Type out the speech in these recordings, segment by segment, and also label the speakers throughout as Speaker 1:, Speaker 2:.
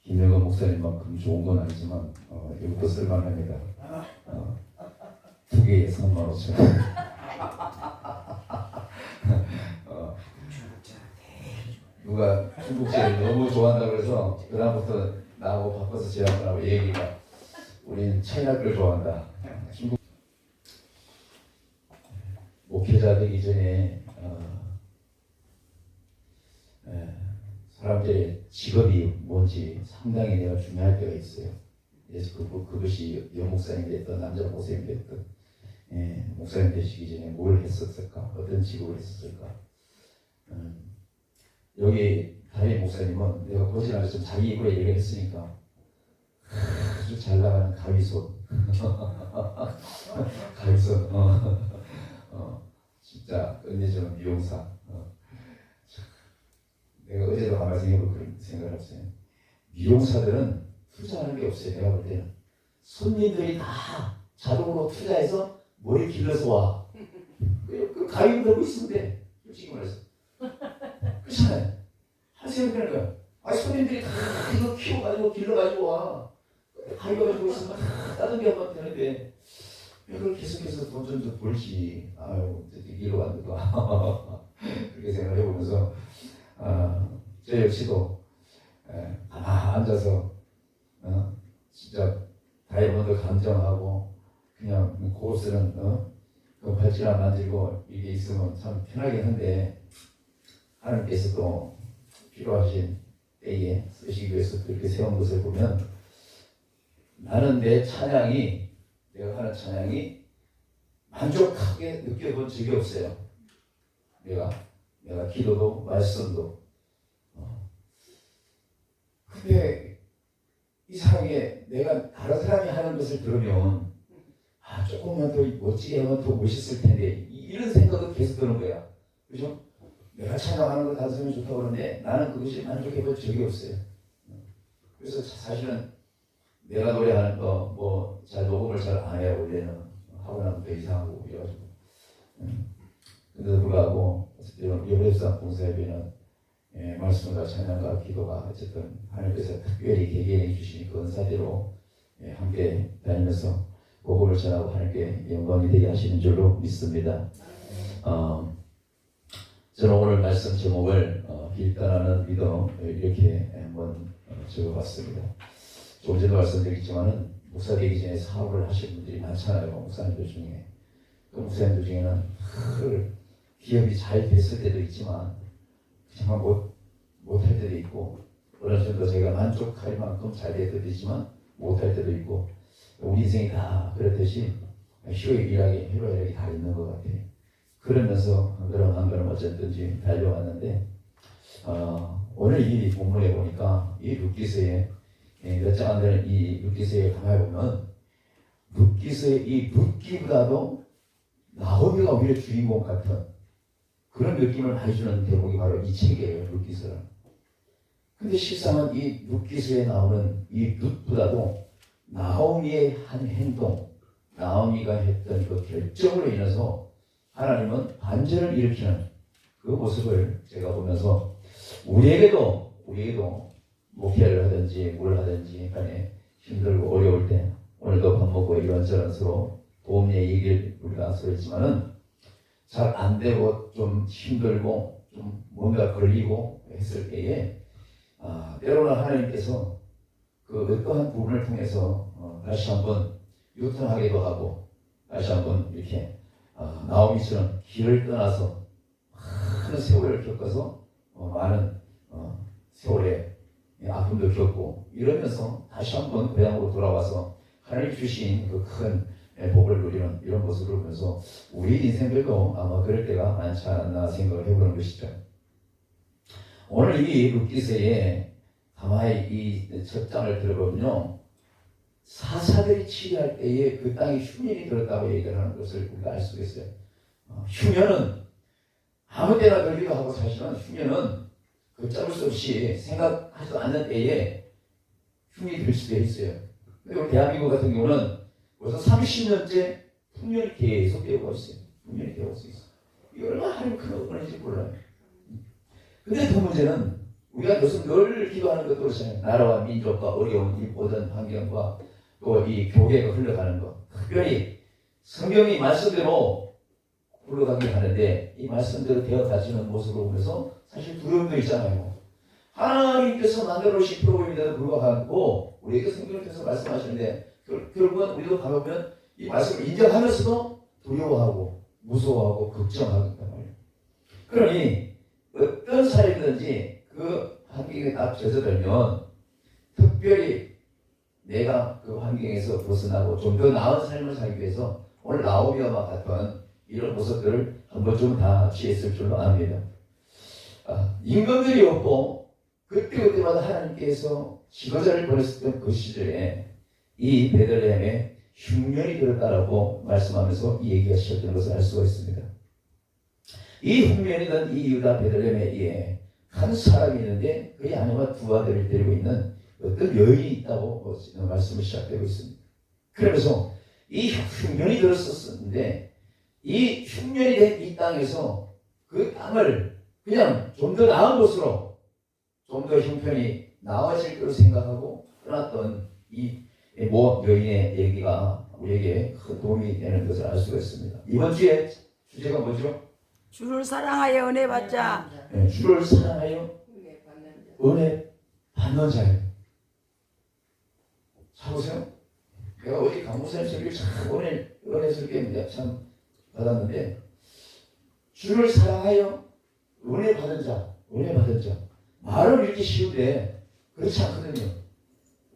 Speaker 1: 김영건 목사님만큼 좋은 건 아니지만 이것도 쓸만합니다. 2개에 35,000원. 누가 중국제를 너무 좋아한다 그래서 그다음부터 나하고 바꿔서 제안을 하고 얘기가 우린 차이나를 좋아한다. 중국 목회자 되기 전에 사람들의 직업이 뭔지 상당히 내가 중요할 때가 있어요. 그래서 그것이 여목사님이 됐든 남자 목사님이 됐든 목사님 되시기 전에 뭘 했었을까? 어떤 직업을 했었을까? 여기 다리 목사님은 내가 고지나서 좀 자기 입으로 얘기를 했으니까 아주 잘 나가는 가위손 가위손 진짜 끝내주는 미용사. 내가 어제도 가만히 생각해보고 그런 생각을 했어요. 미용사들은 투자하는 게 없어요. 내가 볼 때는 손님들이 다 자동으로 투자해서 머리 길러서 와. 그 가위 들고 있으면 돼. 솔직히 말해서 그렇잖아요. 하세요. 그러니까 손님들이 다 이거 키워가지고 길러가지고 와. 가위가 가지고 있으면 다 따뜻하게 하면 되는데 이걸 계속해서 돈 좀 더 벌지. 아유 이리로 간다. 그렇게 생각을 해보면서 저 역시도 가만히 앉아서 진짜 다이아몬드 감정하고 그냥 고스는 그 발찌나 만들고 이게 있으면 참 편하긴 한데 하나님께서 또 필요하신 때에 쓰시기 위해서 그렇게 세운 것을 보면 나는 내 찬양이 내가 하는 찬양이 만족하게 느껴본 적이 없어요. 내가 기도도 말씀도 근데 이상하게 내가 다른 사람이 하는 것을 들으면 조금만 더 멋지게 하면 더 멋있을 텐데 이런 생각은 계속 드는 거야. 그죠? 내가 찬양하는 거 다 들으면 좋다고 그러는데 나는 그것이 만족해 본 적이 없어요. 그래서 사실은 내가 노래하는 거 뭐 잘 녹음을 잘 안 해요. 원래는 하고 나면 더 이상하고 이래가지고 근데도 불구하고 여호랩산 봉사협의회는 말씀과 찬양과 기도가 어쨌든 하나님께서 특별히 개개인해 주신 그 은사대로 함께 다니면서 복음을 전하고 하나님께 영광이 되게 하시는 줄로 믿습니다. 저는 오늘 말씀 제목을 길다라는 믿음 이렇게 한번 적어봤습니다. 조금 전에 말씀드렸지만은 목사 되기 전에 사업을 하시는 분들이 많잖아요. 목사님들 중에. 그 목사님들 중에는 기업이 잘 됐을 때도 있지만 정말 못할 때도 있고 어느 정도 제가 만족할 만큼 잘 될 때도 있지만 못할 때도 있고 우리 인생이 다 그렇듯이 희로애락이 다 있는 것 같아요. 그러면서 한 걸음 어쨌든지 달려왔는데 오늘 이 본문에 보니까 이 룻기서에 몇 장 안 되는 이 룻기서에 가만히 보면 룻기서의 이 룻기보다도 나오미가 오히려 주인공 같은 그런 느낌을 많이 주는 대목이 바로 이 책이에요. 룻기서는. 근데 실상은 이 룻기서에 나오는 이 룻보다도 나오미의 한 행동, 나오미가 했던 그 결정으로 인해서 하나님은 반전을 일으키는 그 모습을 제가 보면서 우리에게도 목회를 하든지 뭘 하든지 간에 힘들고 어려울 때 오늘도 밥 먹고 이런저런 서로 도움 얘기를 우리가 서했지만은 잘 안 되고 좀 힘들고 좀 뭔가 걸리고 했을 때에 때로는 하나님께서 그 어떠한 부분을 통해서 다시 한번 유턴하기도 하고 다시 한번 이렇게 나오미처럼 길을 떠나서 많은 세월을 겪어서 많은 세월의 아픔도 겪고 이러면서 다시 한번 고향으로 돌아와서 하나님 주신 그 큰 복을 누리는 이런 모습을 보면서 우리 인생들도 아마 그럴 때가 많지 않았나 생각을 해보는 것이죠. 오늘 이 룻기서에 가만히 이 첫 장을 들어보면요. 사사들이 치리할 때에 그 땅에 흉년이 들었다고 얘기를 하는 것을 우리가 알 수 있어요. 흉년은 아무 때나 들기도 하고 사실은 흉년은 걷잡을 수 없이 생각하지도 않는 때에 흉이 들 수도 있어요. 근데 우리 대한민국 같은 경우는 벌써 30년째 흉년이 계속 되고 있어요. 흉년이 되고 있어요. 이게 얼마나 하나님 큰 은혜인지 몰라요. 근데 그 문제는 우리가 요즘 늘 기도하는 것도 그렇잖아요. 나라와 민족과 어려운 이 모든 환경과 또 이 교계가 흘러가는 것. 특별히 성경이 말씀대로 흘러가게 하는데 이 말씀대로 되어가지는 모습을 보면서 사실 두려움도 있잖아요. 하나님께서 만들어 놓으신 프로그램인데도 불구하고 우리에게 성경을 통해서 말씀하시는데 결국은 우리도 가보면 이 말씀을 인정하면서도 두려워하고 무서워하고 걱정하고 있단 말이에요. 그러니 어떤 사람이든지 그 환경에 딱 젖어들면 특별히 내가 그 환경에서 벗어나고 좀 더 나은 삶을 살기 위해서 오늘 나오미와 같은 이런 모습들을 한 번쯤 다 취했을 줄로 압니다. 임금들이 없고 그때마다 하나님께서 지도자를 보냈었던 그 시절에 이 베들레헴에 흉년이 들었다라고 말씀하면서 이 얘기하셨던 것을 알 수가 있습니다. 이 흉년이던 이 유다 베들레헴에 한 사람이 있는데 그의 아내와 두 아들을 데리고 있는 어떤 여인이 있다고 말씀을 시작되고 있습니다. 그러면서 이 흉년이 들었었는데 이 흉년이 된 이 땅에서 그 땅을 그냥 좀 더 나은 곳으로 좀 더 형편이 나아질 거로 생각하고 떠났던 이 모압 여인의 얘기가 우리에게 큰 도움이 되는 것을 알 수가 있습니다. 이번 주에 주제가 뭐죠?
Speaker 2: 주를 사랑하여 은혜 받자.
Speaker 1: 네, 주를 사랑하여 은혜 받는 자예요. 찾으세요? 내가 어디 강무사님 설교를 참 은혜스럽게 참 받았는데 주를 사랑하여 은혜 받은 자, 은혜 받은 자. 말은 이렇게 쉬운데 그렇지 않거든요.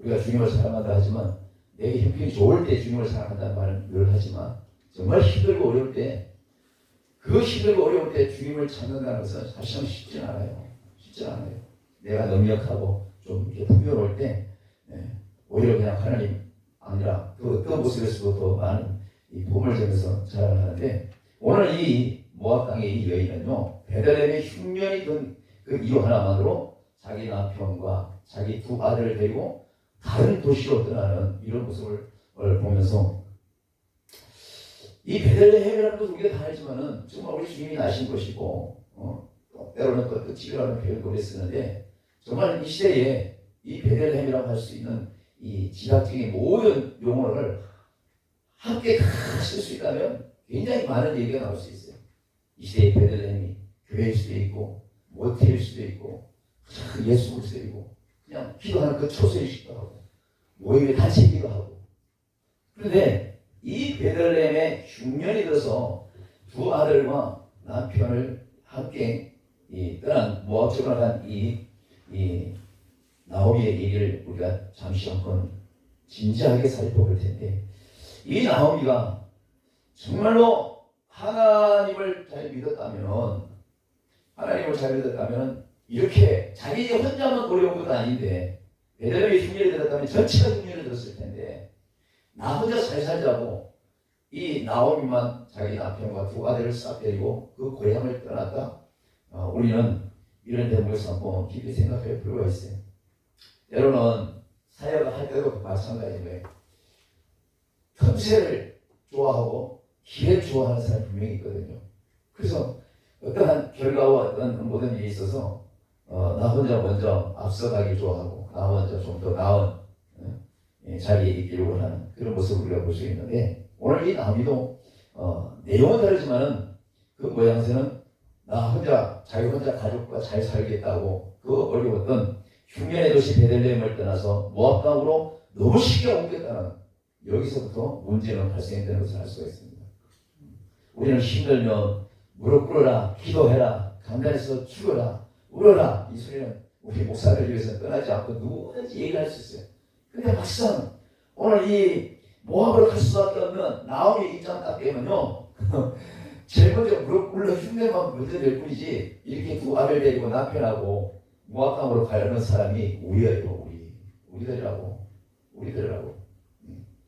Speaker 1: 우리가 주님을 사랑한다 하지만 내게 형편이 좋을 때 주님을 사랑한다는 말은 늘 하지만 정말 힘들고 어려울 때 그 힘들고 어려울 때 주님을 찾는다는 것은 사실은 쉽지 않아요. 쉽지 않아요. 내가 능력하고 좀 이렇게 풍요로울 때 오히려 그냥 하나님 아니라 그 어떤 모습에서도 더 많은 이 복을 전해서 자랑을 하는데 오늘 이 모압 땅의 이 여인은요 베들레헴의 흉년이 든 그 이유 하나만으로 자기 남편과 자기 두 아들을 데리고 다른 도시로 떠나는 이런 모습을 보면서 이 베들레헴이라는 것은 우리가 다 알지만은 정말 우리 주님이 나신 것이고 때로는 또 뜻이라는 표현을 쓰는데 정말 이 시대에 이 베들레헴이라고 할 수 있는 이 지각적인 모든 용어를 함께 다 쓸 수 있다면 굉장히 많은 얘기가 나올 수 있어요. 이 시대의 베들레헴이 교회일 수도 있고 모텔일 수도 있고 예수일 수도 있고 그냥 기도하는 그 초소일식도 하고 모임의 단체기도 하고 그런데 이 베들레헴에 흉년이 들어서 두 아들과 남편을 함께 떠난 모압 쪽으로 간 이 나오미의 얘기를 우리가 잠시 한번 진지하게 살펴볼 텐데 이 나오미가 정말로 하나님을 잘 믿었다면 이렇게 자기 혼자만 어려운 것도 아닌데 베들레헴에 흉년이 들었다면 전체가 흉년이 들었을 텐데 나 혼자 잘 살자고 이 나오미만 자기 남편과 두 아들을 싹 데리고 그 고향을 떠났다. 우리는 이런 대목에서 한번 깊이 생각할 필요가 있어요. 때로는 사역을 할 때도 마찬가지인 거예요. 틈새를 좋아하고 기회를 좋아하는 사람이 분명히 있거든요. 그래서 어떠한 결과와 어떤 모든 일이 있어서 나 혼자 먼저 앞서가기 좋아하고 나 혼자 좀 더 나은 자리에 있기를 원하는 그런 모습을 우리가 볼 수 있는데 오늘 이 나오미도 내용은 다르지만은 그 모양새는 나 혼자 자기 혼자 가족과 잘 살겠다고 그 어려웠던 흉년의 도시 베들레헴을 떠나서 모압 땅으로 너무 쉽게 옮겼다는 여기서부터 문제는 발생했다는 것을 알 수가 있습니다. 우리는 힘들면 무릎 꿇어라, 기도해라, 간단해서 죽어라, 울어라 이 소리는 우리 목사를 위해서 떠나지 않고 누구든지 얘기할 수 있어요. 근데 막상 오늘 이 모압으로 갈 수밖에 없는 나오미 입장 딱 되면요 제일 먼저 무릎 꿇려 흉내만 먼저 낼 뿐이지 이렇게 두 아들 데리고 남편하고 모압 땅으로 가려는 사람이 우리예요. 우리들이라고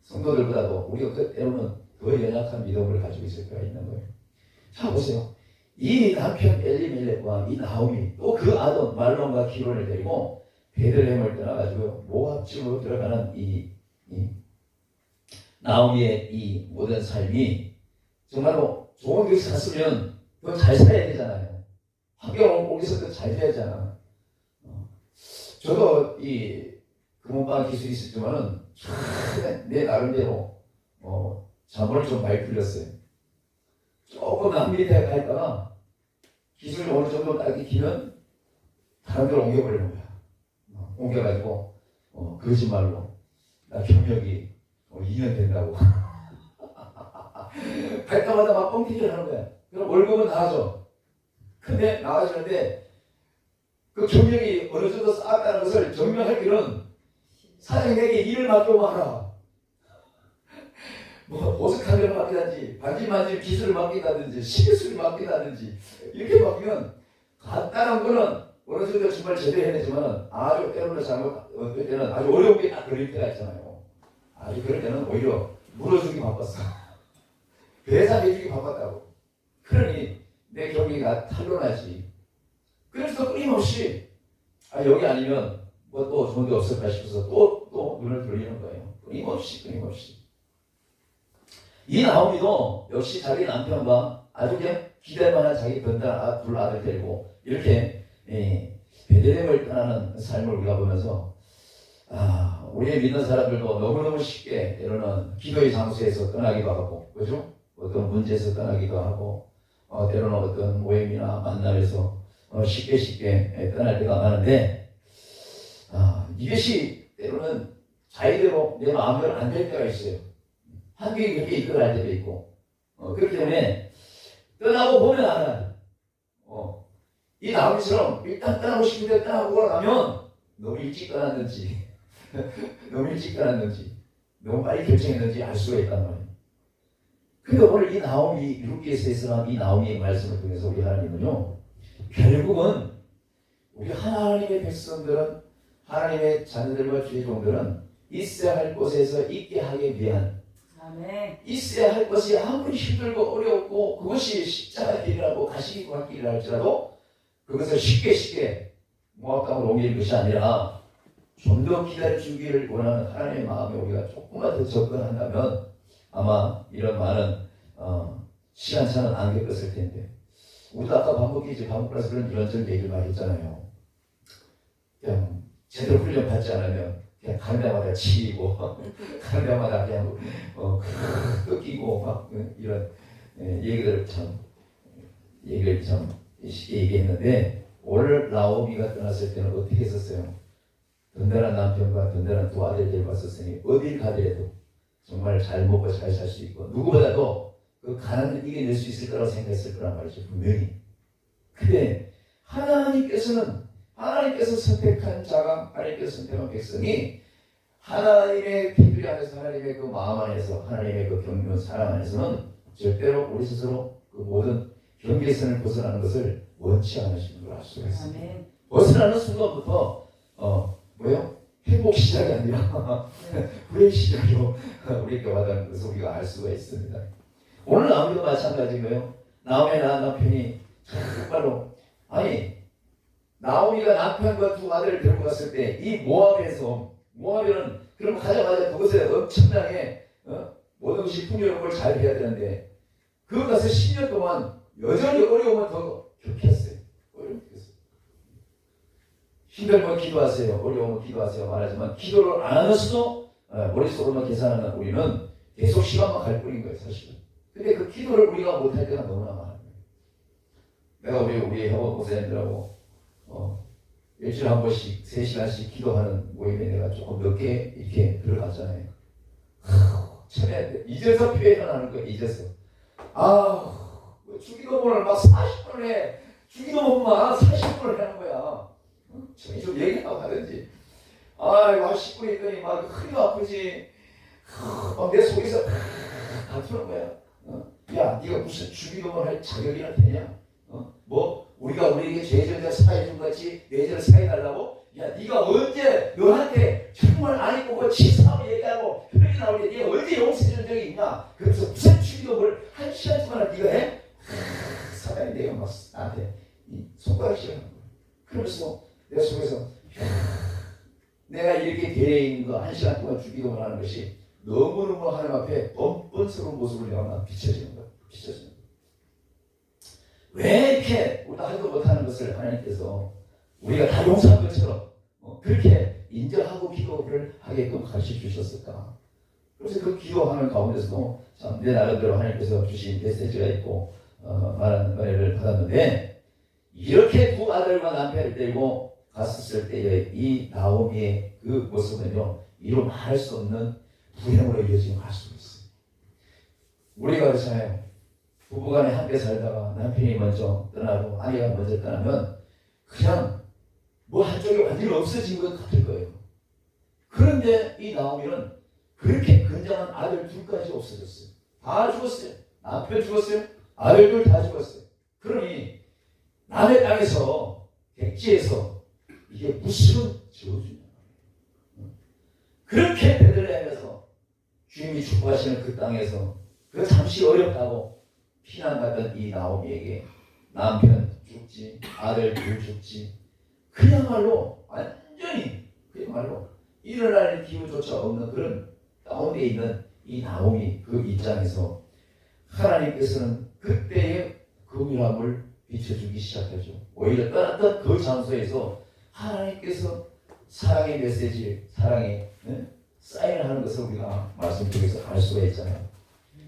Speaker 1: 성도들보다도 우리가 때로는 더 연약한 믿음을 가지고 있을 때가 있는 거예요. 자 보세요. 이 남편 엘리멜렉과 이 나오미 또 그 아들 말론과 기론을 데리고 베들레헴을 떠나가지고 모압 지역으로 들어가는 이 나오미의 이 모든 삶이 정말로 좋은 곳에 갔으면 더 잘 살아야 되잖아요. 환경을 거기서 더 잘 살아야 되잖아. 저도 이 금은방 기술이 있었지만은 내 나름대로 잠을 좀 많이 풀렸어요. 조금 남 밑에 가 있다가 기술이 어느 정도 딱 익히면 다른 데로 옮겨버리는 거야. 옮겨가지고 거짓말로 나 경력이 2년 된다고 갈 때마다 막 뻥튀기를 하는 거야. 그럼 월급은 나가죠. 근데 나가시는데 그 경력이 어느 정도 쌓았다는 것을 증명할 길은 사장님에게 일을 맡겨봐라. 뭐 보석하기를 맡기다든지 반지 만질 기술을 맡기다든지 시계술을 맡기다든지 이렇게 맡기면 간단한 거는 어느 정도 정말 제대로 해내지만 아주 때로는 어떨 때는 아주 어려운 게 딱 걸릴 때가 있잖아요. 아주 그럴 때는 오히려 물어주기 바빴어. 배상해주기 바빴다고. 그러니 내 경기가 탄로나지. 그래서 끊임없이 여기 아니면 뭐 또 좋은 데 없을까 싶어서 또 눈을 돌리는 거예요. 끊임없이. 이 나오미도 역시 자기 남편과 아주 그냥 기댈 만한 자기 변단 둘 아들 데리고 이렇게 베들레헴을 떠나는 삶을 우리가 보면서 우리의 믿는 사람들도 너무너무 쉽게 때로는 기도의 장소에서 떠나기도 하고, 그죠? 어떤 문제에서 떠나기도 하고, 때로는 어떤 모임이나 만남에서 쉽게 떠날 때가 많은데, 이것이 때로는 자기대로 내 마음대로 안 될 때가 있어요. 한국이 그렇게 이끌어갈 때도 있고, 그렇기 때문에 떠나고 보면 알아요. 이 나오미처럼 일단 떠나고 싶은데 떠나고 나면 너무 일찍 떠났는지 너무 빨리 결정했는지 알 수가 있단 말이에요. 근데 오늘 이 나오미 룻기에서 이 나오미의 말씀을 통해서 우리 하나님은요, 결국은 우리 하나님의 백성들은, 하나님의 자녀들과 주의 종들은 있어야 할 곳에서 있게 하기 위한, 있어야 할 것이 아무리 힘들고 어렵고 그것이 십자가 길이라고 가시기 구할 길이라 할지라도 그것을 쉽게 모압 땅으로 옮길 것이 아니라 좀 더 기다려주기를 원하는 하나님의 마음에 우리가 조금만 더 접근한다면 아마 이런 많은 시간차는 안 겪었을 텐데, 우리도 아까 밥 먹고 나서 그런 이런저런 얘기를 많이 했잖아요. 그냥 제대로 훈련 받지 않으면 그냥 가는 데마다 치이고 가는 데마다 그냥 뜯기고 막 이런 얘기를 참 쉽게 얘기했는데, 오늘 나오미가 떠났을 때는 어떻게 했었어요? 든든한 남편과 든든한 두 아들들 봤었으니 어딜 가더라도 정말 잘 먹고 잘 살 수 있고 누구보다도 그 가난을 이겨낼 수 있을 거라고 생각했을 거란 말이죠, 분명히. 근데 하나님께서 선택한 자가, 하나님께서 선택한 백성이 하나님의 테두리 안에서, 하나님의 그 마음 안에서, 하나님의 그 경륜 사랑 안에서는 절대로 우리 스스로 그 모든 경계선을 벗어나는 것을 원치 않으시는 걸 알 수가 있습니다. 벗어나는 순간부터 행복 시작이 아니라 후회 시작으로 우리에게 와닿는 것을 우리가 알 수가 있습니다. 오늘 나오미도 마찬가지고요. 나오미의 남편이 정말로, 나오미가 남편과 두 아들을 데리고 갔을 때 이 모압에는 그럼 가자마자 그것에 엄청나게 모든 것이 풍요로운 걸 잘 해야 되는데, 그것 가서 10년 동안 여전히 어려우면 더 격했어요. 힘들면 기도하세요, 어려우면 기도하세요 말하지만 기도를 안 하면서도 머릿속으로만 계산하는 우리는 계속 시간만 갈 뿐인 거예요, 사실은. 근데 그 기도를 우리가 못할 때가 너무나 많아요. 내가 우리 회원 목사님들하고 일주일에 한 번씩 3시간씩 기도하는 모임에 내가 조금 늦게 이렇게 들어갔잖아요. 처음에 잊어서 표현하는 거예요, 잊어서. 주기도문을 막 40분을 해. 주기도문만 40분을 하는 거야. 좀 얘기하고 하든지. 막 10분 있더니 막 허리가 아프지. 내 속에서 다투는 거야. 야, 네가 무슨 주기도문 할 자격이나 되냐? 우리가 우리에게 죄전자 사해준 같이 뇌절을 사해달라고? 야, 네가 언제 너한테 정말 아니고 뭐 치사하고 얘기하고 혈액이 나올 때 네가 언제 용서해준 적이 있냐? 그래서 무슨 주기도문을 1시간 동안 네가 해? 사단이 내가 막 나한테 이 손가락질하는 거야. 그러면서 내 속에서 내가 이렇게 대에 있는 거 1시간 동안 주기도문 하는 것이 너무너무 하나님 앞에 뻔뻔스러운 모습을 내가 비춰지는 거야. 왜 이렇게 우리가 하지도 못하는 것을 하나님께서 우리가 다 용서한 것처럼 그렇게 인정하고 기도를 하게끔 가르쳐 주셨을까? 그래서 그 기도하는 가운데서도 참 내 나름대로 하나님께서 주신 메시지가 있고 많은 은혜를 받았는데, 이렇게 두 아들과 남편을 데리고 갔었을 때의 이 나오미의 그 모습은요, 이루 말할 수 없는 불행으로 이어지는 갈 수 있어요. 우리가 그렇잖아요. 부부간에 함께 살다가 남편이 먼저 떠나고 아내가 먼저 떠나면 그냥 뭐 한쪽이 완전히 없어진 것 같을 거예요. 그런데 이 나오미는 그렇게 건장한 아들 둘까지 없어졌어요. 다 죽었어요. 남편 죽었어요. 아들들 다 죽었어요. 그러니 남의 땅에서, 백지에서 이게 무슨 저주냐. 그렇게 베들레헴에서 주님이 축복하시는 그 땅에서 그 잠시 어렵다고 피난갔던 이 나오미에게 남편 죽지, 아들 둘 죽지, 그야말로 완전히 그야말로 일어날 기후조차 없는 그런 가운데 있는 이 나오미 그 입장에서 하나님께서는 그때의 긍휼함을 비춰주기 시작하죠. 오히려 떠났던 그 장소에서 하나님께서 사랑의 메시지, 사랑의 사인을 하는 것을 우리가 말씀 속에서 알 수가 있잖아요.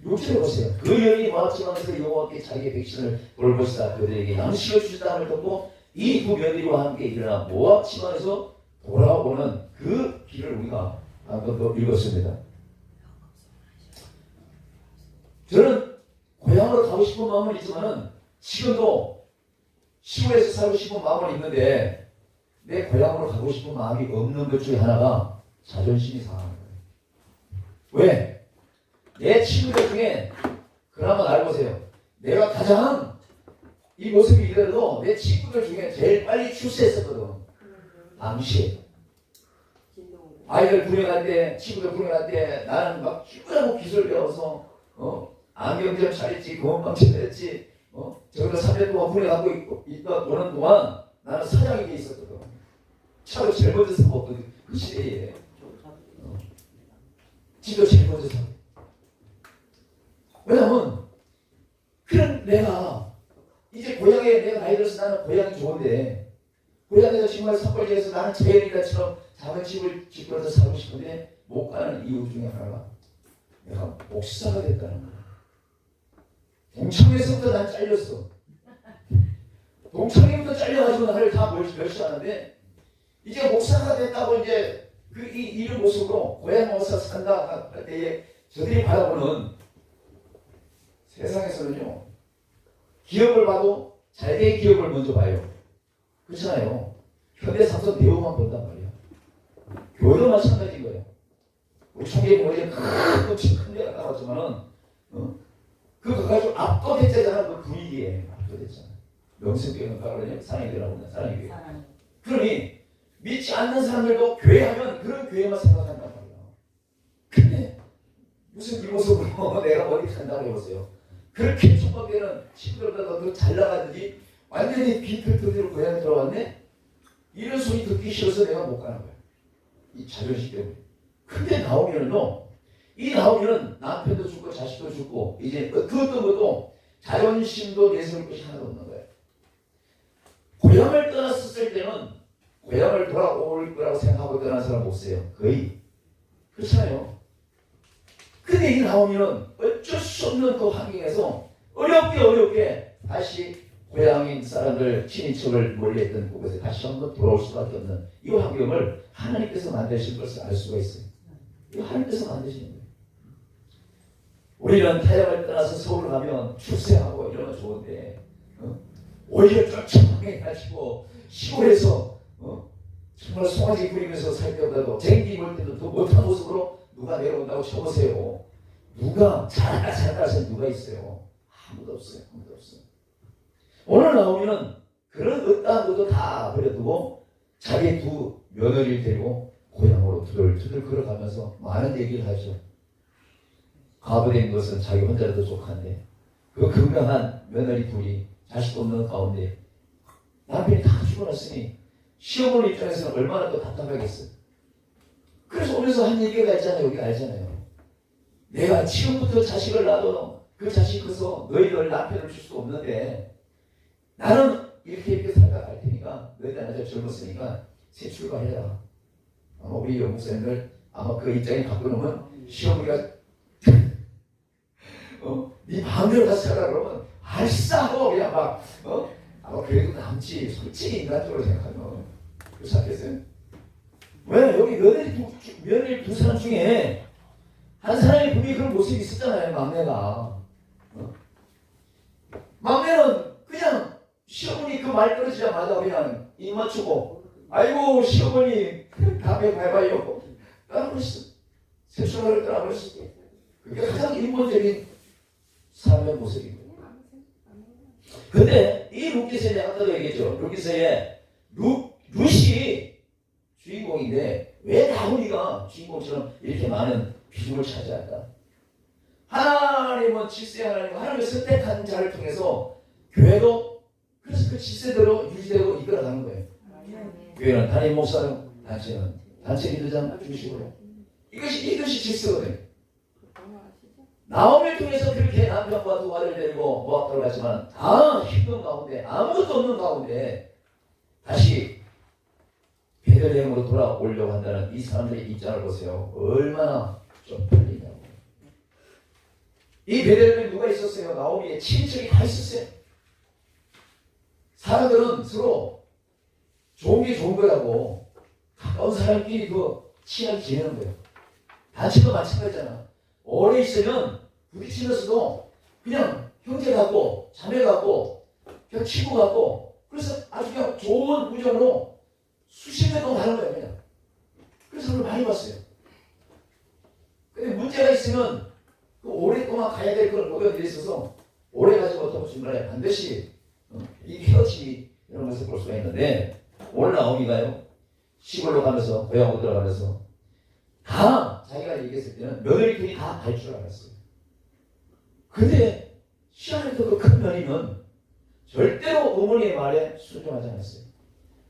Speaker 1: 6절에 보세요. 그 여인이 모압 지방에서 여호와께 자기의 백성을 돌보시다 그들에게 양식을 주시다함을 듣고 이 두 며느리와 함께 일어나 모압 지방에서 돌아오는 그 길을 우리가 한번 더 읽었습니다. 저는 고향으로 가고 싶은 마음은 있지만은 지금도 시골에서 살고 싶은 마음은 있는데 내 고향으로 가고 싶은 마음이 없는 것 중에 하나가 자존심이 상하는 거예요. 왜? 내 친구들 중에 그나마 날 보세요. 내가 가장 이 모습이 이래도 내 친구들 중에 제일 빨리 출세했었거든. 당시에 아이들 불행할 때, 친구들 불행할 때 나는 막 쭈그라고 기술 배워서 안경점 잘했지, 공원방치 했지, 저기서 3년 동안 불행하고 있다 오는 동안 나는 사장이 돼 있었거든. 차로 제일 먼저 사고 그 시대에 지도 제일 먼저 사고. 왜냐면 그런 내가 이제 고향에 내가 나이 들어서 나는 고향이 좋은데 고향에서 정말 산골지에서 나는 제일이다처럼 작은 집을 짓고서 살고 싶은데 못 가는 이유 중에 하나가 내가 목사가 됐다는 거야. 동창회에서부터 난 잘렸어. 동창회부터 잘려가지고 나를 다 멸시하는데 이제 목사가 됐다고 이제 이런 모습으로 고향 와서 산다 할 때에 저들이 바라보는 세상에서는요, 기업을 봐도 잘된 기업을 먼저 봐요. 그렇잖아요. 현대사도 내용만 본단 말이야. 교회도 마찬가지인 거예요. 우리 총회에 보면 큰 데가 나왔지만은 그거 가지고 압도됐잖아. 그 분위기에 압도됐잖아. 명성교회는 그러냐? 사랑이교회라고 하냐? 사랑이교회. 그러니 믿지 않는 사람들도 교회하면 그런 교회만 생각한단 말이야. 근데 무슨 이 모습으로 내가 어디 간다고 해보세요. 그렇게 촉박되는 친구들보다 더 잘 나가든지 완전히 비틀터지로 고향에 들어왔네? 이런 소리 듣기 싫어서 내가 못 가는 거야. 이 자존심 때문에. 근데 나오면은요, 이 나오면은 남편도 죽고 자식도 죽고 이제 그 어떤 것도 자존심도 내세울 것이 하나도 없는 거예요. 고향을 떠났을 때는 고향을 돌아올 거라고 생각하고 떠난 사람 없어요. 거의. 그렇잖아요. 근데 이 나오면은 어쩔 수 없는 그 환경에서 어렵게 다시 고향인 사람들, 친인척을 몰려있던 곳에 다시 한번 돌아올 수밖에 없는 이 환경을 하나님께서 만드신 것을 알 수가 있어요. 이거 하나님께서 만드시는 거예요. 우리는 타향을 떠나서 서울 가면 출세하고 이러면 좋은데 오히려 쫓아가게 가지고 시골에서 정말 송아지 부리면서 살 때보다도 쟁기 볼 때도 더 못한 모습으로 누가 내려온다고 쳐보세요. 누가 잘하신 누가 있어요? 아무도 없어요. 오늘 나오면은 그런 어떠한 것도 다 버려두고 자기 두 며느리를 데리고 고향으로 투덜투덜 걸어가면서 많은 얘기를 하죠. 과부된 것은 자기 혼자라도 족한데 그 건강한 며느리 둘이 자식 없는 가운데 남편이 다 죽어놨으니 시어머니 입장에서는 얼마나 또 답답하겠어요. 그래서 오면서 한 얘기가 있잖아요. 우리가 알잖아요. 내가 지금부터 자식을 낳아도 그 자식 커서 너희들 남편을 줄 수 없는데 나는 이렇게 살다 갈 테니까 너희들 아직 젊었으니까 새 출발해라. 아마 우리 영목사님들 아마 그 입장에 바꾸면 시어머니가 네 마음대로 가서 살아 그러면 알싸 하고 그냥 막 아마 그래도 남지 솔직히 인간적으로 생각하면 그렇지 않겠어요? 왜 여기 며느리 두 사람 중에 한 사람이 분명히 그런 모습이 있었잖아요. 막내가 막내는 그냥 시어머니 그 말 떨어지자마자 그냥 입 맞추고 아이고 시어머니 담배 밟아요 따라버렸어. 세수를 따라버렸어. 그게 가장 인본적인 삶의 모습입니다. 근데 이 룻기서에 내가 아까도 얘기했죠. 룻기서에 룻이 주인공인데 왜 다윗이가 주인공처럼 이렇게 많은 비중을 차지할까? 하나님은 질세 하나님의 선택한 자를 통해서 교회도 그래서 그 질세대로 유지되고 이끌어가는 거예요. 교회는 단임 목사로 단체는 단체 리더장 중심으로 이것이 질서거든요. 나오미를 통해서 그렇게 남편과 두 아들을 데리고 모압도를 갔지만 다 힘든 가운데 아무것도 없는 가운데 다시 베들레헴으로 돌아오려고 한다는 이 사람들의 입장을 보세요. 얼마나 좀 풀리냐고. 이 베들레헴에 누가 있었어요? 나오미의 친척이 다 있었어요. 사람들은 서로 좋은 게 좋은 거라고 가까운 사람끼리 친하게 지내는 거예요. 단체도 마찬가지잖아. 오래 있으면 부딪히면서도 그냥 형제 같고 자매 같고 그냥 친구 같고 그래서 아주 그냥 좋은 우정으로 수십 년 동안 가는 거예요. 그냥. 그래서 그걸 많이 봤어요. 근데 문제가 있으면 그 오랫동안 가야 될 그런 노력들이 있어서 오래 가지 못하고 중간에 반드시 이 헤어짐이 이런 것을 볼 수가 있는데 오늘 나오미가요 시골로 가면서 고향으로 들어가면서 다 자기가 얘기했을 때는 며느리들이 다 갈 줄 알았어요. 근데 시안에서 그 큰 며느리는 절대로 어머니의 말에 순종하지 않았어요.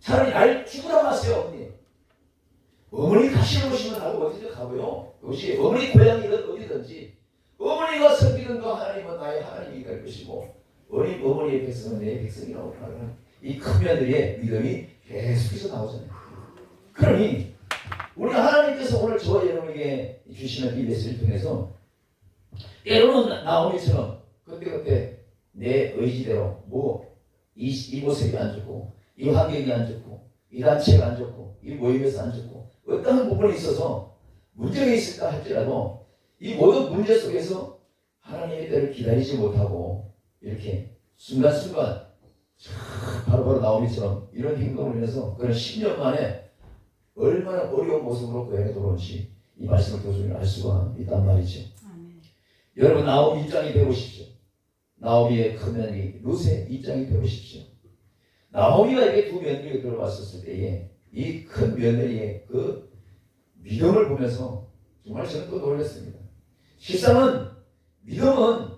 Speaker 1: 차라리 날 죽으라고 하세요. 어머니 다시 오시면 나도 어디든 가고요. 그것이 어머니 고향이든 어디든지 어머니가 섬기는 그 하나님은 나의 하나님이 될 것이고 어머니의 백성은 내 백성이라고 하는 이 큰 며느리의 믿음이 계속해서 나오잖아요. 그러니 우리 하나님께서 오늘 저와 여러분에게 주시는 이 메시지를 통해서 때로는 나오미처럼 그때그때 내 의지대로 이 모습이 안 좋고 이 환경이 안 좋고 이 단체가 안 좋고 이 모임에서 안 좋고 어떤 부분에 있어서 문제가 있을까 할지라도 이 모든 문제 속에서 하나님의 때를 기다리지 못하고 이렇게 순간순간 바로바로 나오미처럼 이런 행동을 해서 그런 10년 만에 얼마나 어려운 모습으로 고향에 돌아온지 이 말씀을 통해서 알 수가 있단 말이죠. 여러분 나오미 입장이 되어보십시오. 나오미의 큰 며느리 룻의 입장이 되어보십시오. 나오미가 이렇게 두 며느리가 들어왔었을 때에 이 큰 며느리의 그 믿음을 보면서 정말 저는 또 놀랐습니다. 실상은 믿음은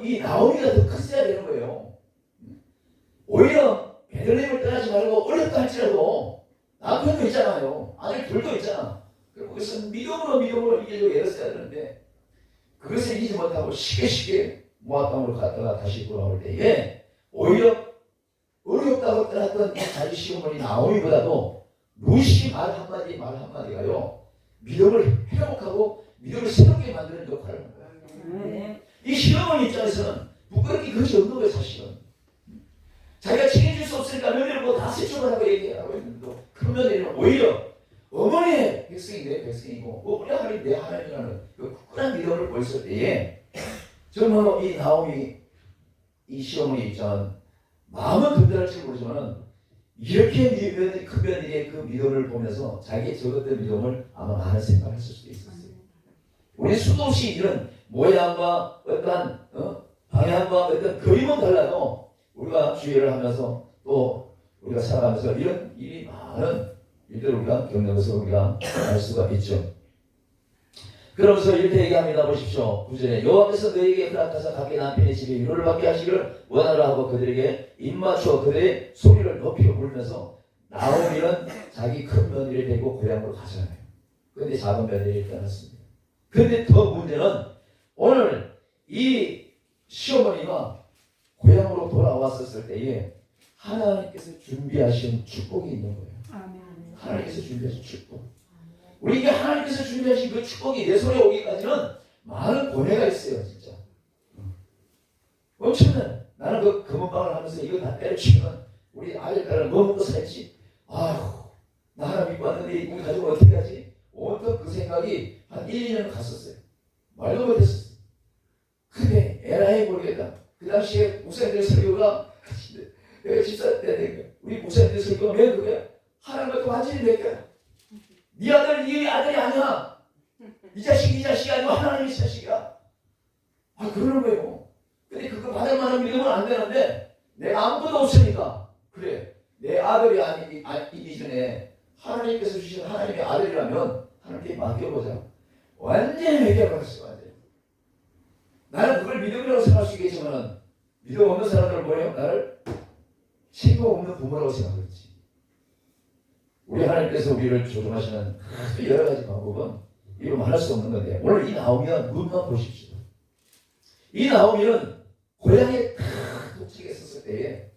Speaker 1: 이 나오미가 더 컸어야 되는 거예요. 오히려 베들레헴을 떠나지 말고 어렵다 할지라도 남편도 있잖아요. 아들 둘도 있잖아. 그리고 그것은 믿음으로 이기려고 애썼어야 되는데 그것을 이기지 못하고 쉽게 모압 땅으로 갔다가 다시 돌아올 때에 오히려 어렵다고 떠났던 자기 시어머니 나오미보다도 룻이 말 한마디가요 믿음을 회복하고 믿음을 새롭게 만드는 역할을 하는 거예요. 이 시어머니 입장에서는 부끄럽게 그것이 없는 거예요. 사실은 자기가 책임질 수 없으니까 며느리를 다 세출하라고 얘기하고 있는데도 그 며느리는 오히려 어머니의 백성이 내 백성이고 우리 하나님 내 하나님이라는 그 굳건한 믿음을 보였을 때에 저는 이 나오미 이 시어머니 입장은 마음은 든든할지 모르지만 이렇게 큰 며느리의 그 믿음을 보면서 자기의 적었던 믿음을 아마 많은 생각을 했을 수도 있었어요. 우리 수도 없이 이런 모양과 어떤 방향과 어떤 그림은 달라도 우리가 주의를 하면서 또 우리가 살아가면서 이런 일이 많은 일들을 우리가 겪는 것을 우리가 알 수가 있죠. 그러면서 이렇게 얘기합니다. 보십시오. 9절에 여호와께서 너희에게 허락하사 각기 남편의 집에 위로를 받게 하시기를 원하라 하고 그들에게 입맞추어 그들의 소리를 높이 부르면서 나오미는 자기 큰 며느리를 데리고 고향으로 가잖아요. 그런데 작은 며느리를 떠났습니다. 그런데 더 문제는 오늘 이 시어머니가 고향으로 돌아왔었을 때에 하나님께서 준비하신 축복이 있는 거예요. 하나님께서 준비하신 축복. 우리에게 하나님께서 준비하신 그 축복이 내 손에 오기까지는 많은 고뇌가 있어요, 진짜. 엄청난. 나는 그 금은방을 하면서 이거 다 때려치면 우리 아들, 딸은 뭐 먹고 살지? 아휴, 나 하나 믿고 왔는데 우리 가족은 어떻게 하지? 온통 그 생각이 한 1, 2년 갔었어요. 말도 못했었어요. 근데 에라이 모르겠다. 그 당시에 목사님들 설교가 내가 집사 때 우리 목사님들 설교가 왜 그래? 하나님과 완전히 내 거야. 네 아들, 네 아들이 아니야. 이 자식이 아니고 하나님의 자식이야. 아, 그러는 거예요. 근데 그거 받을 만한 믿음은 안 되는데 내가 아무것도 없으니까 그래. 내 아들이 아니기 전에 하나님께서 주신 하나님의 아들이라면 하나님께 맡겨보자. 완전히 회개하겠어. 완전히. 나는 그걸 믿음이라고 생각할 수 있겠지만 믿음 없는 사람들은 뭐예요? 나를 책임 없는 부모라고 생각하겠지. 우리 하나님께서 우리를 조종하시는 아주 여러 가지 방법은 이로 말할 수 없는 건데 오늘 이 나오면 눈만 보십시오. 이 나오면 고향에 다 독직에 있었을 때에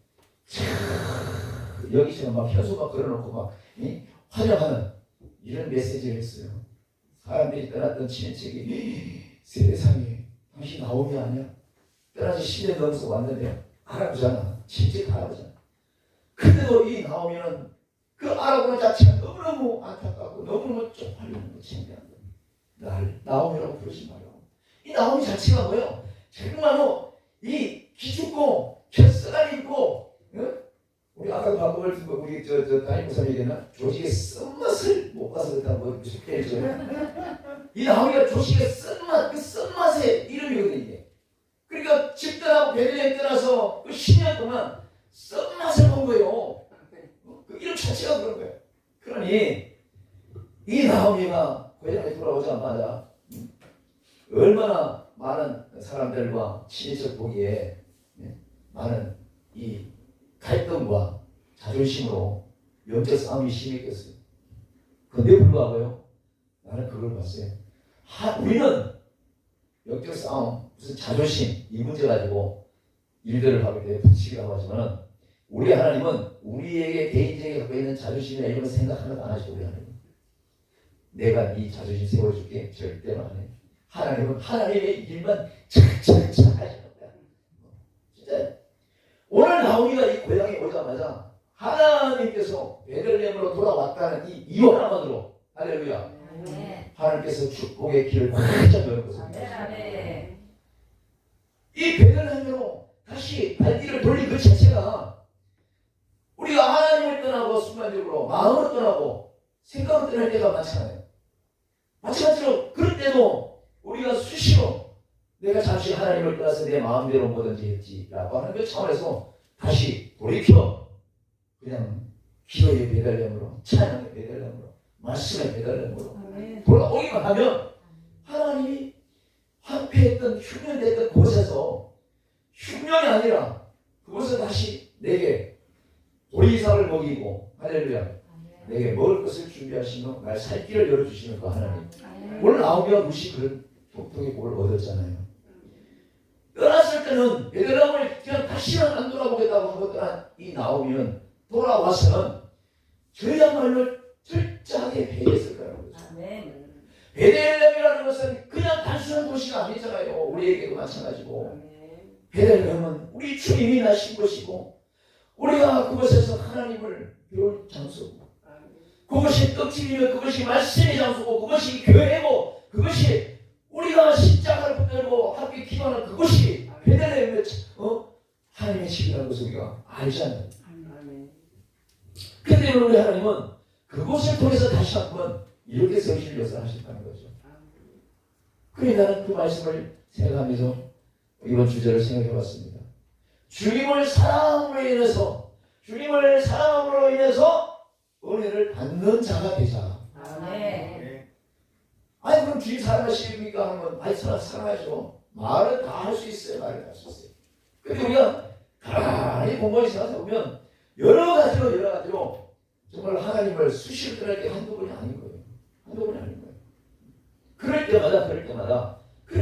Speaker 1: 여기처럼 막 현수막 걸어놓고 막 환영하는 이런 메시지를 했어요. 사람들이 떠났던 친인척이 세상에 당신 나오미 아니야? 떠나지 10년 넘어서 왔는데 할아버지잖아. 친척 할아버지잖아. 근데도 이 나오미는 그 알아보는 자체가 너무너무 안타깝고 너무너무 쪽팔리는 거 창피한 거. 날 나오미라고 부르지 말라고. 이 나오미 자체가 뭐예요? 정말로 이 기죽고 켰어가 있고 우리 아까 방법을 우리 담임목사님 얘기했나? 조식의 쓴맛을 못 봐서 그렇다 뭐 표현했죠. 이 나오미가 조식의 쓴맛 그 쓴맛의 이름이거든요. 이게. 그러니까 집 떠나고 베들레헴 떠나서 그 10년 동안 쓴맛을 본 거예요. 그 이름 자체가 그런 거예요. 그러니 이 나오미가 고향에 돌아오자마자 얼마나 많은 사람들과 친인척 보기에 많은 이 갈등과 자존심으로 영적 싸움이 심했겠어요. 그런데 불구하고요. 나는 그걸 봤어요. 우리는 영적 싸움, 무슨 자존심 이 문제 가지고 일들을 하게 돼 붙이기라고 하지만 우리 하나님은 우리에게 개인적인 갖고 있는 자존심이나 이런 거 생각 하나도 안 하시고 우리 하나님. 내가 네 자존심 세워줄게 절대로 안 해. 하나님은 하나님의 일만 착착착 하시는 거야. 진짜 오늘 나오미가 이 고향에 오자마자 하나님께서 베들레헴으로 돌아왔다는 이 이유 하나만으로 할렐루야. 하나님께서 축복의 길을 활짝 여는 것입니다. 이 베들레헴으로 다시 발길을 돌린 그 자체가 우리가 하나님을 떠나고 순간적으로 마음을 떠나고 생각을 떠날 때가 많잖아요. 마찬가지로 그럴 때도 우리가 수시로 내가 잠시 하나님을 떠나서 내 마음대로 뭐든지 했지라고 하는 그 차원에서 다시 돌이켜 그냥 기도의 베들레헴으로 찬양의 베들레헴으로 말씀의 베들레헴으로 돌아오기만 하면 하나님이 한패했던 흉년됐던 곳에서 흉년이 아니라 그곳에 다시 내게 보리삭을 먹이고 할렐루야 내게 먹을 것을 준비하시며 날 살 길을 열어주시는 그 하나님. 오늘 나오미와 루시 그런 통통의 복을 얻었잖아요. 떠났을 때는 베들레헴을 그냥 다시는 안 돌아보겠다고 하고 떠난 이 나오미는 돌아와서는 저야말로 철저하게 배했을 거라고 그러죠. 베들레헴이라는 것은 그냥 단순한 도시가 아니잖아요. 우리에게도 마찬가지고 베들레헴은 우리 주님이 나신 곳이고 우리가 그곳에서 하나님을 배울 장소고 그것이 떡집이며 그것이 말씀의 장소고 그것이 교회고 그것이 우리가 십자가를 붙들고 함께 기도하는 그것이 베들레헴의 하나님의 집이라는 것을 우리가 알잖아요. 그런데 우리 하나님은 그곳을 통해서 다시 한번 이렇게 성신을 역사하셨다는 거죠. 그래 나는 그 말씀을 생각하면서 이번 주제를 생각해봤습니다. 주님을 사랑함으로 인해서 은혜를 받는 자가 되자. 아니 그럼 주님 사랑하십니까 하면 아니 사랑하죠. 말은 다 할 수 있어요. 말은 다 할 수 있어요. 근데 우리가 가만히 공부하기 생각해보면 여러 가지로 정말 하나님을 수시로 떠날 게 한두 번이 아닌 거예요. 한두 번이 아닌 거예요. 그럴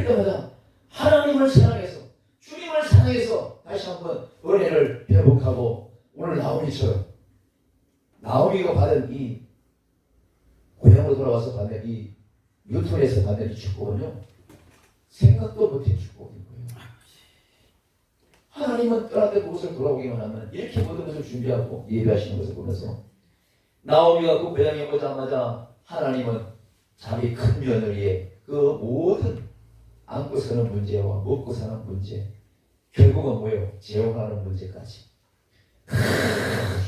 Speaker 1: 때마다 하나님을 사랑해서 주님을 사랑해서 다시 한번 은혜를 회복하고 오늘 나오미처럼 나오미가 받은 이 고향으로 돌아와서 받는 이 뉴턴에서 받는 이 축복은요, 생각도 못한 축복인 거예요. 하나님은 떠날 때 그곳을 돌아오기만 하면 이렇게 모든 것을 준비하고 예배하시는 것을 보면서 나오미가 그 고향에 오자마자 하나님은 자기 큰 며느리의 그 모든 안고 사는 문제와 먹고 사는 문제, 결국은 뭐예요? 재혼하는 문제까지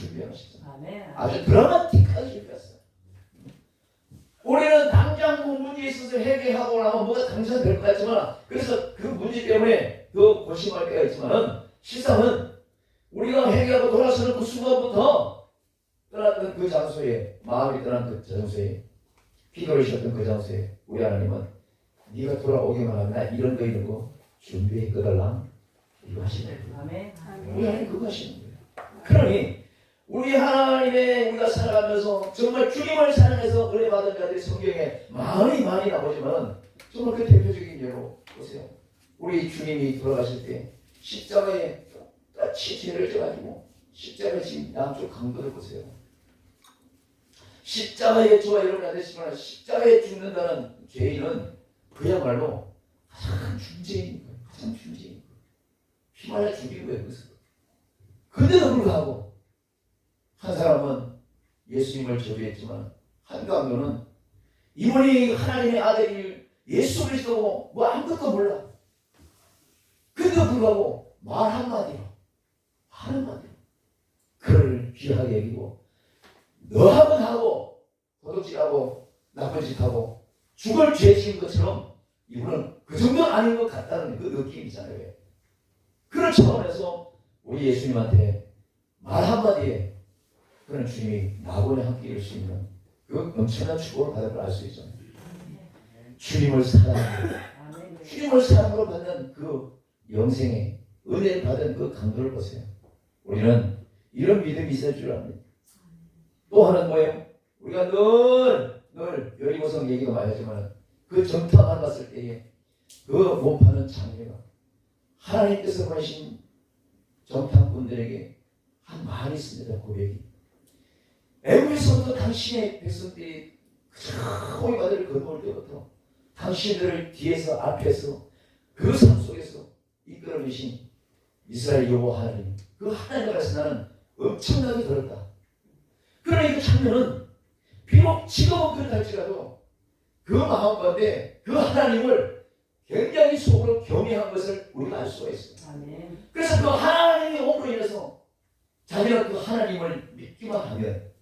Speaker 1: 준비하셨어요. 아주 드라마틱하게 준비했어요. 우리는 당장 그 문제에 있어서 해결하고 나면 뭐가 당장 될 것 같지만, 그래서 그 문제 때문에 그 고심할 때가 있지만은, 실상은 우리가 해결하고 돌아서는 그 순간부터 떠났던 그 장소에, 마음이 떠난 그 장소에, 기도하셨던 그 장소에 우리 하나님은 네가 돌아오기만 하면 나 이런 거 준비했거들랑 이거 하시는 거예요. 우리 하나님 그거 하시는 거예요. 그러니 우리 하나님의 우리가 살아가면서 정말 주님을 사랑해서 은혜 받은 자들이 성경에 많이 나오지만, 정말 그 대표적인 예로 보세요. 우리 주님이 돌아가실 때 십자가에 똑같이 죄를 져가지고 십자가에 지금 양쪽 강도를 보세요. 십자가에 주와 여러분 아시지만 십자가에 죽는다는 죄인은 그야말로 가장 중죄인 거예요. 가장 중죄인 거예요. 피말려 죽인 거예요. 그래서 그데도 불구하고 한 사람은 예수님을 저주했지만, 한 강도는 이분이 하나님의 아들이 예수 그리스도고 뭐 아무것도 몰라. 그데도 불구하고 말 한마디로 그를 귀하게 여기고, 너 한번 하고 도둑질하고 나쁜 짓하고 죽을 죄 지은 것처럼 이분은 그 정도 아닌 것 같다는 그 느낌이잖아요. 그런 차원에서 우리 예수님한테 말 한마디에 그런 주님이 낙원에 함께 이룰 수 있는 그 엄청난 축복을 받을 걸 알 수 있잖아요. 주님을 사랑으로 받는 그 영생의 은혜를 받은 그 강도를 보세요. 우리는 이런 믿음이 있을 줄 압니다. 또 하나는 뭐예요? 우리가 늘 여리고성 얘기가 많이 하지만, 그 정탐을 갔을 때에 그 몸파는 장례가 하나님께서 보내신 정탐꾼들에게 한 말이 있습니다. 고백이. 애국에서부터 당신의 백성들이 호위바들을 건너올 때부터 당신들을 뒤에서 앞에서 그 삶 속에서 이끌어내신 이스라엘 여호와 하나님, 그 하나님 앞에서 나는 엄청나게 들었다. 그러나 이 장면은 비록 지금은 그렇할지라도 그 마음 가운데 그 하나님을 굉장히 속으로 경외한 것을 우리가 알 수가 있어요. 그래서 그 하나님의 옴으로 인해서 자기가 그 하나님을 믿기만 하면,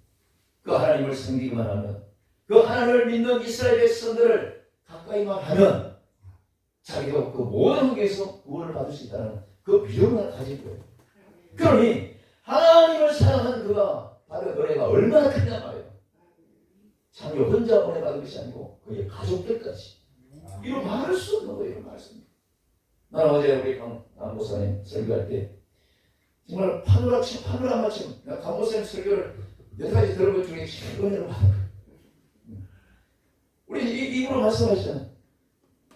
Speaker 1: 그 하나님을 섬기기만 하면, 그 하나님을 믿는 이스라엘 백성들을 가까이만 하면 자기가 그 모든 환경에서 구원을 받을 수 있다는 그 믿음을 가진 거예요. 그러니 하나님을 사랑하는 그가 받은 은혜가 얼마나 크냐 말이에요. 자기 혼자 은혜 받은 것이 아니고 그의 가족들까지. 이거 말할 수 없는 거예요. 말씀. 나는 어제 우리 강 목사님 설교할 때 정말 파노라마침 강 목사님 설교를 여태까지 들은 것 중에 은혜를 받은 거예요. 우리 입으로 말씀하시잖아요.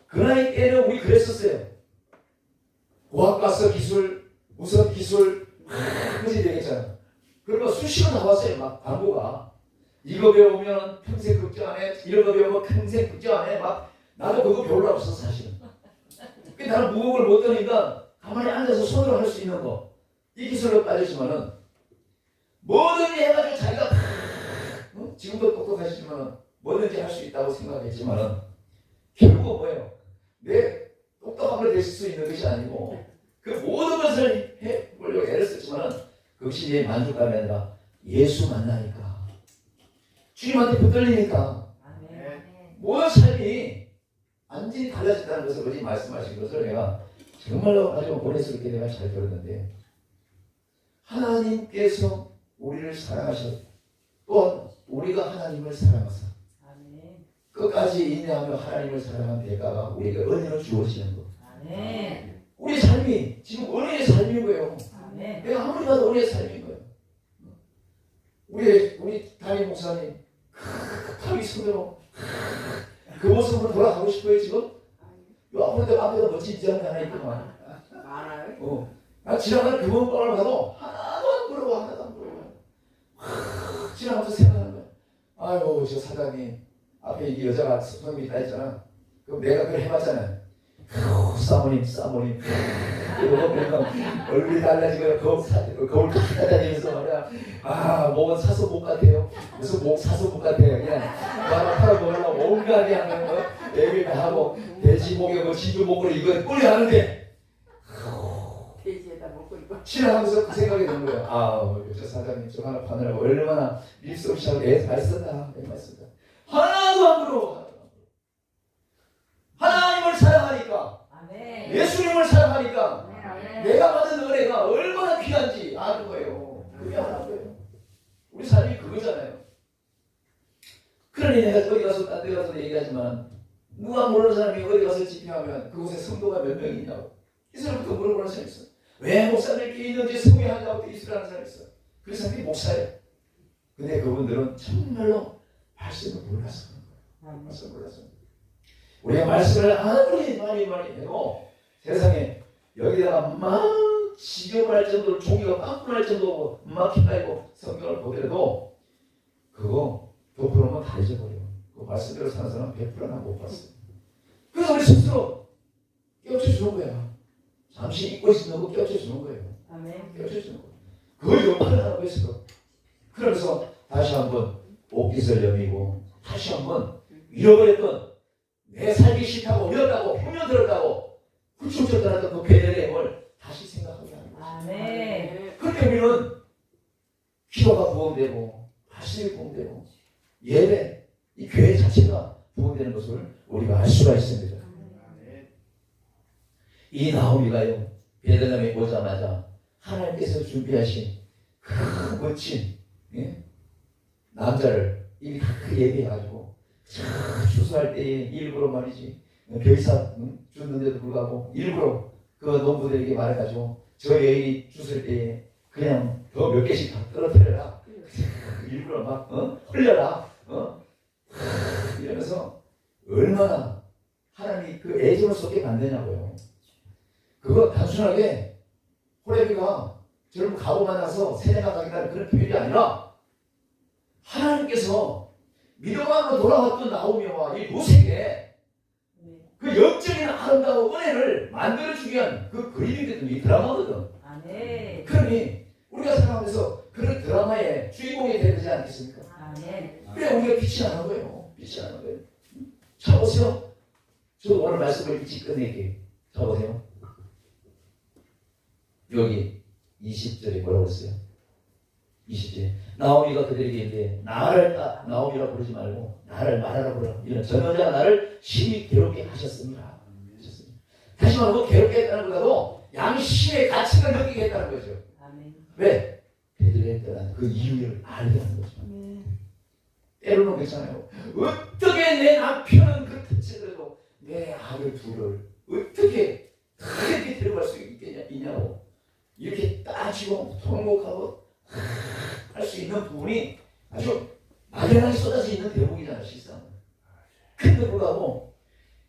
Speaker 1: 그 나이 때는 우리 그랬었어요. 고학 가서 기술, 무슨 기술 그지 되겠잖아요. 그리고 수시로 나왔어요. 막 광고가 이거 배우면 평생 걱정 안 해, 이런 거 배우면 평생 걱정 안 해. 막 나도 그거 별로 없어 사실은. 나는 무겁을 못 드니까 가만히 앉아서 손으로 할 수 있는 거, 이 기술로 빠졌지만은 뭐든지 해가지고 자기가 지금도 똑똑하시지만 뭐든지 할 수 있다고 생각했지만은 결국 뭐예요? 내 똑똑함을 낼 수 있는 것이 아니고 그 모든 것을 해보려고 애를 썼지만은 그것이 내 만족감이 아니라 예수 만나니까, 주님한테 붙들리니까 모든 삶이 완전히 달라졌다는 것을 어제 말씀하신 것을 내가 정말로 아주 오래스럽게 내가 잘 들었는데, 하나님께서 우리를 사랑하셨고 또 우리가 하나님을 사랑하사 끝까지 인내하며 하나님을 사랑한 대가가 우리에게 은혜로 주어지는 것. 우리 삶이 지금 은혜의 삶인 거예요. 내가 아무리 봐도 은혜의 삶인 거예요. 우리 담임 목사님 탁이 손으로 그 모습으로 돌아가고 싶어요 지금? 요 앞에다 멋진 지장이 하나 있더만. 많아요? 나 지나가는 그 몸빵을 봐도 하나도 안 부러워. 지나가면서 생각하는 거야. 아이고 저 사장님 앞에 이 여자가 성경이 있다 했잖아. 그럼 내가 그걸 해봤잖아요. 사모님 이러고 그러면 얼굴이 달라지고 거울 깎아다니면서 말이야. 목은 사소목 같아요. 무슨 목 사소목 같아요. 그냥 나만 팔아먹으려고 온갖 양을 얘기를 다 하고 돼지목에 뭐 지주목으로 이거 뿌려하는데
Speaker 2: 돼지에다 먹고 이거.
Speaker 1: 지나가면서 그 생각이 드는 거예요. 저 사장님 저 하나 파느라고 얼마나 밀소리하고 잘 쓴다. 하나도 안 부러워. 하나님을 사랑하니까,
Speaker 2: 아멘.
Speaker 1: 예수님을 사랑하니까
Speaker 2: 아멘.
Speaker 1: 내가 받은 은혜가 얼마나 귀한지 아는 거예요. 그게 아는 거예요. 우리 삶이 그거잖아요. 그러니 내가 어디 가서 딴 데 가서 얘기하지만 누가 모르는 사람이 어디 가서 집회하면 그곳에 성도가 몇 명이 있냐고 이 사람부터 물어보는 사람이 있어. 왜 목사님끼리 있는지 소개하자고 있으라는 사람이 있어. 그 사람이 목사예요. 근데 그분들은 정말로 말씀을 몰라서 그런 거예요. 말씀을 몰라서. 우리가 말씀을 아무리 많이 해도 세상에 여기다가 막 지겨할 정도로 종이가 빵꾸날 정도로 막 휘날리고 성경을 보더라도 그거 덮어놓으면 다 잊어버려. 그 말씀대로 사는 사람 100%나 못 봤어요. 그래서 우리 스스로 깨우쳐주는 거야. 잠시 잊고 있는 거 깨우쳐주는 거예요.
Speaker 2: 아멘.
Speaker 1: 깨우쳐주는 거예요. 그걸 욕을 하라고 했어. 그러면서 다시 한번 옷깃을 여미고 다시 한번 잃어버렸던 내 살기 싫다고 잃었다고 흉년 들었다고 훌쩍 떠났던 그 베델의 힘을 다시 생각하게 하는 거죠.
Speaker 2: 아멘.
Speaker 1: 그렇게 우리는 기도가 부흥되고 말씀이 부흥되고 예배, 이 교회 자체가 부흥되는 것을 우리가 알 수가 있습니다. 이 나오미가요 베들레헴에 오자마자 하나님께서 준비하신 그 멋진 남자를 이미 다 예배해가지고 추수할 때에 일부러 말이지 별사 줬는데도 불구하고 일부러 그 농부들에게 말해가지고 저 여인이 주술 때에 그냥 더 몇 개씩 다 떨어뜨려라. 일부러 막 흘려라. 이러면서 얼마나 하나님이 그 애정을 쏟게 만드냐고요. 그거 단순하게 호레비가 저를 가고 만나서 세례가 가겠다는 그런 표현이 아니라 하나님께서 믿음으로 돌아왔던 나오미와 이 모세에게 그 영적인 아름다운 은혜를 만들어주기 위한 그 그림이거든요. 이 드라마거든.
Speaker 2: 아멘.
Speaker 1: 그러니 우리가 살아가면서 그런 드라마의 주인공이 되야 되지 않겠습니까?
Speaker 2: 아멘.
Speaker 1: 그래 우리가 빛이 나는 거예요. 빛이 나는 거예요. 자 보세요. 저도 오늘 말씀을 일찍 끝낼게요. 자 보세요. 여기 20절에 뭐라고 했어요? 20절에 나오미가 그들에게 이제 나를 나오미라고 부르지 말고 나를 말하라 부르라. 이런 전원자가 나를 심히 괴롭게 하셨습니다. 다시 말하면 괴롭게 했다는 것보다도 양심의 가치를 느끼게 했다는 거죠.
Speaker 2: 아멘.
Speaker 1: 왜? 베들레헴 떠난 그 이유를 알게 하는 거죠. 때로는 그렇잖아요. 어떻게 내 남편은 그렇지라도 내 아들 둘을 어떻게 그렇게 데려갈 수 있냐고 이렇게 따지고 통곡하고 할 수 있는 부분이 아주 막연하게 쏟아져 있는 대목이잖아요. 실상. 근데 불구하고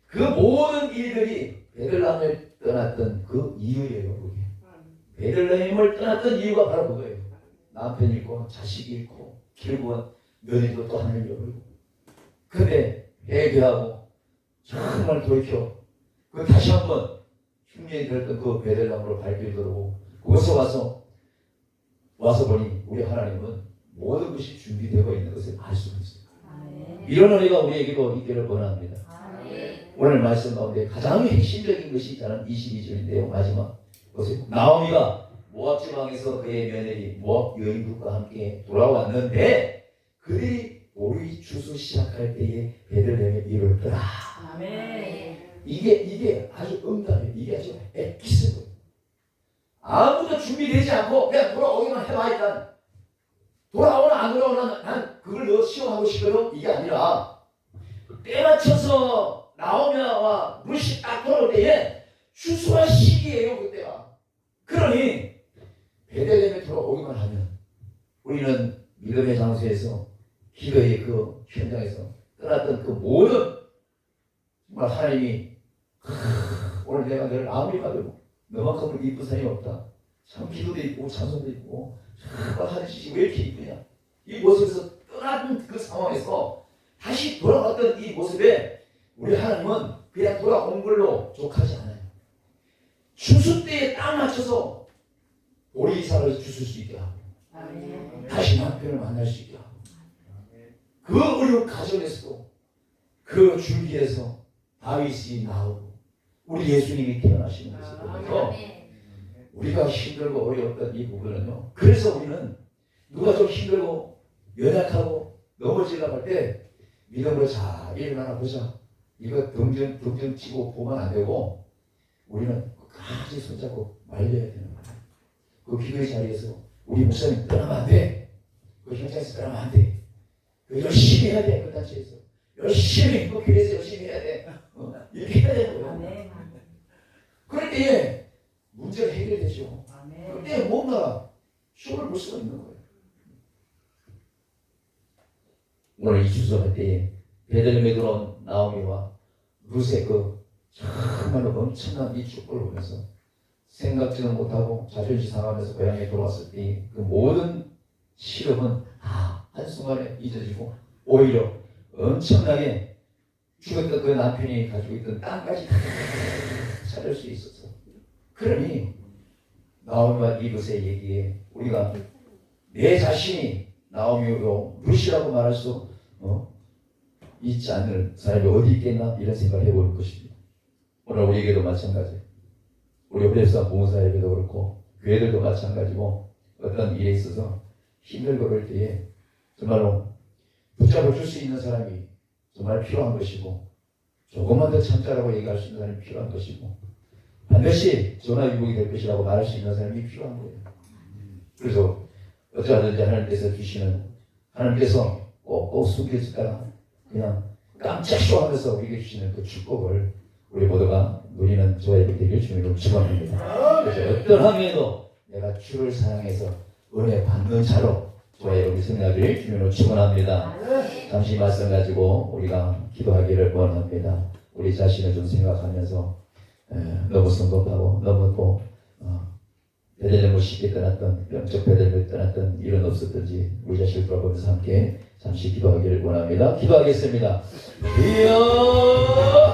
Speaker 1: 그 모든 일들이 베들레헴을 떠났던 그 이유예요. 그게. 베들레헴을 떠났던 이유가 바로 그거예요. 남편 잃고 자식 잃고 결국은 며느리도 또 하나님 잃어버리고. 근데 회개하고 정말 돌이켜 그 다시 한번 흉년이 들었던 그 베들레헴으로 발길을 들고 거기서 와서 보니 우리 하나님은 모든 것이 준비되어 있는 것을 알 수가 있어요.
Speaker 2: 아멘.
Speaker 1: 이런 은혜가 우리에게도 있기를 원합니다.
Speaker 2: 아멘.
Speaker 1: 오늘 말씀 가운데 가장 핵심적인 것이 저는 22절인데요. 마지막 보세요. 나오미가 모압 지방에서 그의 며느리 모압 여인들과 함께 돌아왔는데 그들이 오리 추수 시작할 때에 베들레헴에 이르렀더라.
Speaker 2: 아멘.
Speaker 1: 이게 아주 응답이에요. 이게 아주 엑기스 거예요. 아무도 준비되지 않고 그냥 돌아오기만 해봐. 일단 돌아오나 안 돌아오나 난 그걸 너 시험하고 싶어요. 이게 아니라 때 맞춰서 나오미와 물씨 딱 돌아올 때에 추수할 시기예요. 그때가. 그러니 베들레헴에 돌아오기만 하면 우리는 믿음의 장소에서 기도의 그 현장에서 떠났던 그 모든 정말 하나님이 오늘 내가 너를 아무리 봐도 너만큼은 이쁜 사람이 없다. 참 기도도 있고 찬송도 있고 정말 하나님이 왜 이렇게 이쁘냐. 이 모습에서 떠난 그 상황에서 다시 돌아왔던 모습에 우리 하나님은 그냥 돌아온 걸로 족하지 않아요. 추수 때에 딱 맞춰서 우리 이삭을 주실 수 있게 하고
Speaker 2: 아멘.
Speaker 1: 다시 남편을 만날 수 있게 하고 그 어려운 가정에서도 그 줄기에서 다윗이 나오고 우리 예수님이 태어나시는 것을 보면서 우리가 힘들고 어려웠던 이 부분은요. 그래서 우리는 누가 좀 힘들고 연약하고 넘어지려고 할 때 믿음으로 잘 일어나나 보자. 이거 등등 치고 보면 안 되고 우리는 끝까지 손잡고 말려야 되는 거야. 그 기도의 자리에서 우리 목사님 떠나면 안 돼. 그 현장에서 떠나면 안 돼. 그 열심히 해야 돼. 그 단체에서. 열심히 그 교회에서 열심히 해야 돼. 이렇게 해야 되는 거야.
Speaker 2: 아멘.
Speaker 1: 그럴 때에 문제가 해결되죠.
Speaker 2: 아멘.
Speaker 1: 그때 뭔가 쇼를 볼 수가 있는 거예요. 오늘 이 주소할 때에 베들레헴에 들어온 나오미와 룻의 그 정말로 엄청난 이 축복을 보면서 생각지도 못하고 자존심 상하면서 고향에 돌아왔을 때 그 모든 시름은 한순간에 잊어지고 오히려 엄청나게 죽었던 그 남편이 가지고 있던 땅까지 다 찾을 수 있었어. 그러니 나오미와 이 룻의 얘기에 우리가 내 자신이 나오미로 룻이라고 말할 수 있지 않을 사람이 어디 있겠나 이런 생각을 해볼 것입니다. 오늘 우리에게도 마찬가지. 우리 회사 봉사에게도 그렇고 교회들도 마찬가지고 어떤 일에 있어서 힘들고 그럴 때에 정말로 붙잡아 줄 수 있는 사람이 정말 필요한 것이고 조금만 더 참자라고 얘기할 수 있는 사람이 필요한 것이고 반드시 전화위복이 될 것이라고 말할 수 있는 사람이 필요한 거예요. 그래서 어쩌든지 하나님께서 주시는 하나님께서 꼭꼭 숨겨지다가 그냥 깜짝 쇼하면서 우리에게 주시는 그 축복을 우리 모두가 누리는 저와 예배 되길 주님으로 축원합니다. 그래서 어떤 함에도 내가 주를 사랑해서 은혜 받는 자로 저와 여러분이 생각을 주님으로 축원합니다. 잠시 말씀 가지고 우리가 기도하기를 원합니다. 우리 자신을 좀 생각하면서 너무 성급하고 너무 또 베들레헴을 쉽게 떠났던 영적 베들레헴을 떠났던 일은 없었던지 우리 자신을 돌아보면서 함께 잠시 기도하기를 원합니다. 기도하겠습니다. 이여